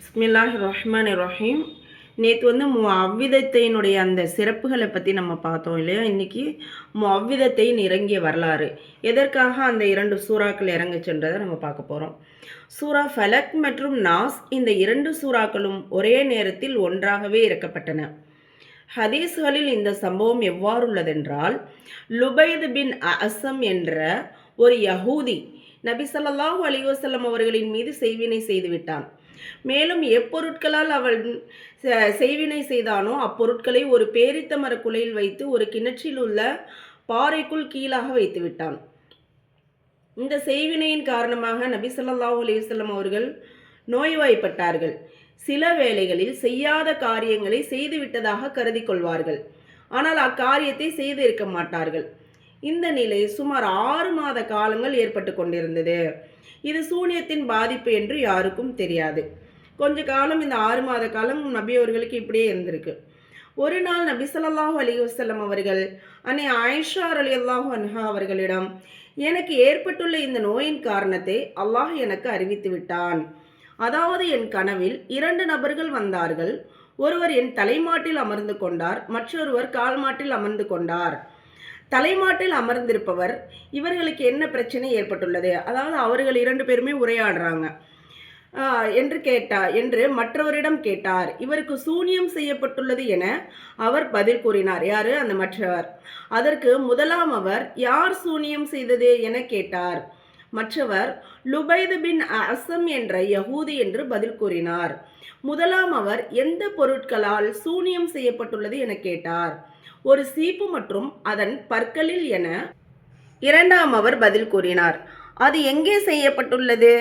பிஸ்மில்லாஹிர் ரஹ்மானிர் ரஹீம். நேற்று முஅவ்விதத்தையினுடைய அந்த சிறப்புகளை பற்றி நம்ம பார்த்தோம் இல்லையா. இன்றைக்கி முஅவ்விதத்தையின் இறங்கிய வரலாறு, எதற்காக அந்த 2 சூறாக்கள் இறங்க சென்றதை நம்ம பார்க்க போகிறோம். சூரா ஃபலக் மற்றும் நாஸ், இந்த 2 சூறாக்களும் ஒரே நேரத்தில் ஒன்றாகவே இறக்கப்பட்டன. ஹதீஸ்களில் இந்த சம்பவம் எவ்வாறுள்ளதென்றால், லுபைத் பின் அசம் என்ற ஒரு யஹூதி நபி ஸல்லல்லாஹு அலைஹி வஸல்லம் அவர்களின் மீது செய்வினை செய்துவிட்டான். மேலும் எப்பொருட்களால் அவள் செய்வினை செய்தானோ அப்பொருட்களை ஒரு பேரித்த மர குலையில் வைத்து ஒரு கிணற்றில் உள்ள பாறைக்குள் கீழாக வைத்து விட்டான். இந்த செய்வினையின் காரணமாக நபி ஸல்லல்லாஹு அலைஹி வஸல்லம் அவர்கள் நோய்வாய்ப்பட்டார்கள். சில வேளைகளில் செய்யாத காரியங்களை செய்துவிட்டதாக கருதி கொள்வார்கள், ஆனால் அக்காரியத்தை செய்து இருக்க மாட்டார்கள். இந்த நிலை சுமார் 6 மாத காலங்கள் ஏற்பட்டு கொண்டிருந்தது. இது சூனியத்தின் பாதிப்பு என்று யாருக்கும் தெரியாது. கொஞ்ச காலம், இந்த 6 மாத காலம் நபி அவர்களுக்கு இப்படியே இருந்திருக்கு. ஒரு நாள் நபி ஸல்லல்லாஹு அலைஹி வஸல்லம் அவர்கள் அன்னை ஆயிஷா ரலியல்லாஹு அன்ஹா அவர்களிடம், எனக்கு ஏற்பட்டுள்ள இந்த நோயின் காரணத்தை அல்லாஹ் எனக்கு அறிவித்து விட்டான். அதாவது என் கனவில் 2 நபர்கள் வந்தார்கள். ஒருவர் என் தலைமாட்டில் அமர்ந்து கொண்டார், மற்றொருவர் கால்மாட்டில் அமர்ந்து கொண்டார். தலைமாட்டில் அமர்ந்திருப்பவர், இவர்களுக்கு என்ன பிரச்சனை ஏற்பட்டுள்ளது, அதாவது அவர்கள் 2 பேருமே உரையாடுறாங்க என்று மற்றவரிடம் கேட்டார். இவருக்கு சூனியம் செய்யப்பட்டுள்ளது என அவர் பதில் கூறினார். யாரு? அந்த மற்றவர். அதற்கு முதலாம் அவர், யார் சூனியம் செய்தது என கேட்டார். மற்றவர், லுபைத் பின் அசம் என்ற யஹூதி என்று பதில் கூறினார். முதலாம் அவர், எந்த பொருட்களால் சூனியம் செய்யப்பட்டுள்ளது என கேட்டார். ஒரு சீப்பு மற்றும் அதன் பற்களில் என இரண்டாம் அவர் பதில் கூறினார். அது எங்கே செய்யப்பட்டுள்ளது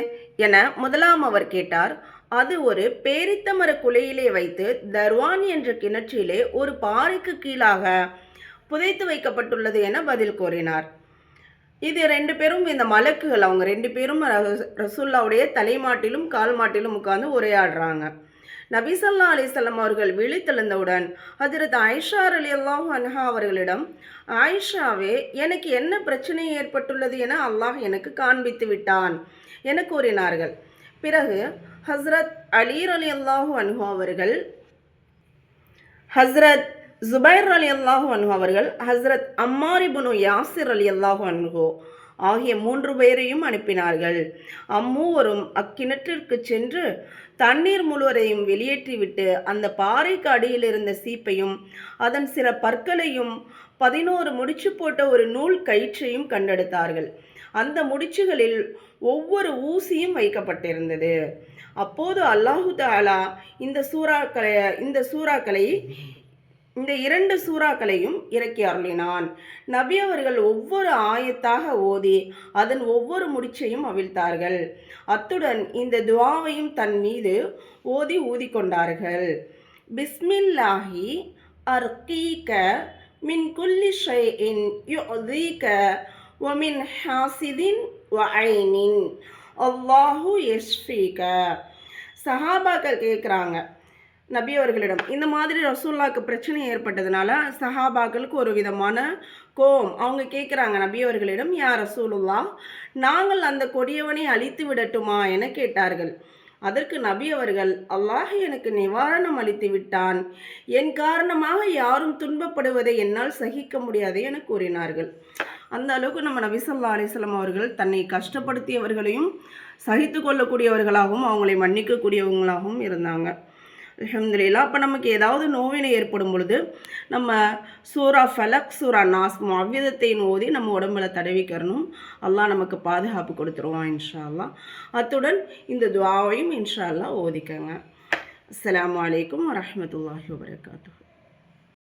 என முதலாம் அவர் கேட்டார். அது ஒரு பேரித்த மர குலையிலே வைத்து தர்வான் என்ற கிணற்றிலே ஒரு பாறைக்கு கீழாக புதைத்து வைக்கப்பட்டுள்ளது என பதில் கூறினார். இது 2 பேரும், இந்த மலக்குகள், அவங்க 2 பேரும் ரசூல்லாவுடைய தலைமாட்டிலும் கால் மாட்டிலும் உட்கார்ந்து உரையாடுறாங்க. நபி ஸல்லல்லாஹு அலைஹி வஸல்லம் அவர்கள் விழித்தெழுந்தவுடன் ஹஜ்ரத் ஆயிஷா ரலியல்லாஹு அன்ஹா அவர்களிடம், ஆயிஷாவே, எனக்கு என்ன பிரச்சனை ஏற்பட்டுள்ளது என அல்லாஹ் எனக்கு காண்பித்து விட்டான் என கூறினார்கள். பிறகு ஹஸ்ரத் அலி ரலியல்லாஹு அன்ஹு அவர்கள், ஹஸ்ரத் ஜுபைர் ரலியல்லாஹு அன்ஹு அவர்கள், ஹஸ்ரத் அம்மார் இப்னு யாசிர் ரலியல்லாஹு அன்ஹு ஆகிய 3 பேரையும் அனுப்பினார்கள். அம்மூவரும் அக்கிணற்றிற்கு சென்று தண்ணீர் முழுவதையும் வெளியேற்றிவிட்டு அந்த பாறைக்கு அடியில் இருந்த சீப்பையும் அதன் சில பற்களையும் 11 முடிச்சு போட்ட ஒரு நூல் கயிற்றையும் கண்டெடுத்தார்கள். அந்த முடிச்சுகளில் ஒவ்வொரு ஊசியும் வைக்கப்பட்டிருந்தது. அப்போது அல்லாஹு தஆலா இந்த 2 சூறாக்களையும் இறக்கி அருளினான். நபி அவர்கள் ஒவ்வொரு ஆயத்தாக ஓதி அதன் ஒவ்வொரு முடிச்சையும் அவிழ்த்தார்கள். அத்துடன் இந்த துஆவையும் தன் மீது ஓதி ஊதிக்கொண்டார்கள். பிஸ்மில்லாஹி அர்கீக மின் குல்லி ஷைஇன் யுஅதீக வ மின் ஹாசிதின் வ ஐனின் அல்லாஹு யஷ்ஃபீக. சஹாபாக்கள் கேட்குறாங்க நபி அவர்களிடம், இந்த மாதிரி ரசூல்லாவுக்கு பிரச்சனை ஏற்பட்டதுனால சஹாபாக்களுக்கு ஒரு விதமான கோபம். அவங்க கேட்குறாங்க நபி அவர்களிடம், யா ரசூலுல்லாஹ், நாங்கள் அந்த கொடியவனை அழித்து விடட்டுமா என கேட்டார்கள். அதற்கு நபி அவர்கள், அல்லாஹ் எனக்கு நிவாரணம் அளித்து விட்டான், என் காரணமாக யாரும் துன்பப்படுவதை என்னால் சகிக்க முடியாது என கூறினார்கள். அந்த அளவுக்கு நம்ம நபி ஸல்லல்லாஹு அலைஹி வஸல்லம் அவர்கள் தன்னை கஷ்டப்படுத்தியவர்களையும் சகித்து கொள்ளக்கூடியவர்களாகவும் அவங்களை மன்னிக்கக்கூடியவங்களாகவும் இருந்தாங்க. அல்ஹம்துலில்லாஹ். அப்போ நமக்கு ஏதாவது நோவினை ஏற்படும் பொழுது நம்ம சூரா ஃபலக், சூரா நாஸ் முஅவ்விதத்தைன் ஓதி நம்ம உடம்புல தடவிக்கிறணும். அல்லாஹ் நமக்கு பாதுகாப்பு கொடுத்துருவான் இன்ஷா அல்லாஹ். அத்துடன் இந்த துஆவையும் இன்ஷா அல்லாஹ் ஓதிக்கங்க. அஸ்ஸலாமு அலைக்கும் வரஹ்மத்துல்லாஹி வபரகாத்துஹு.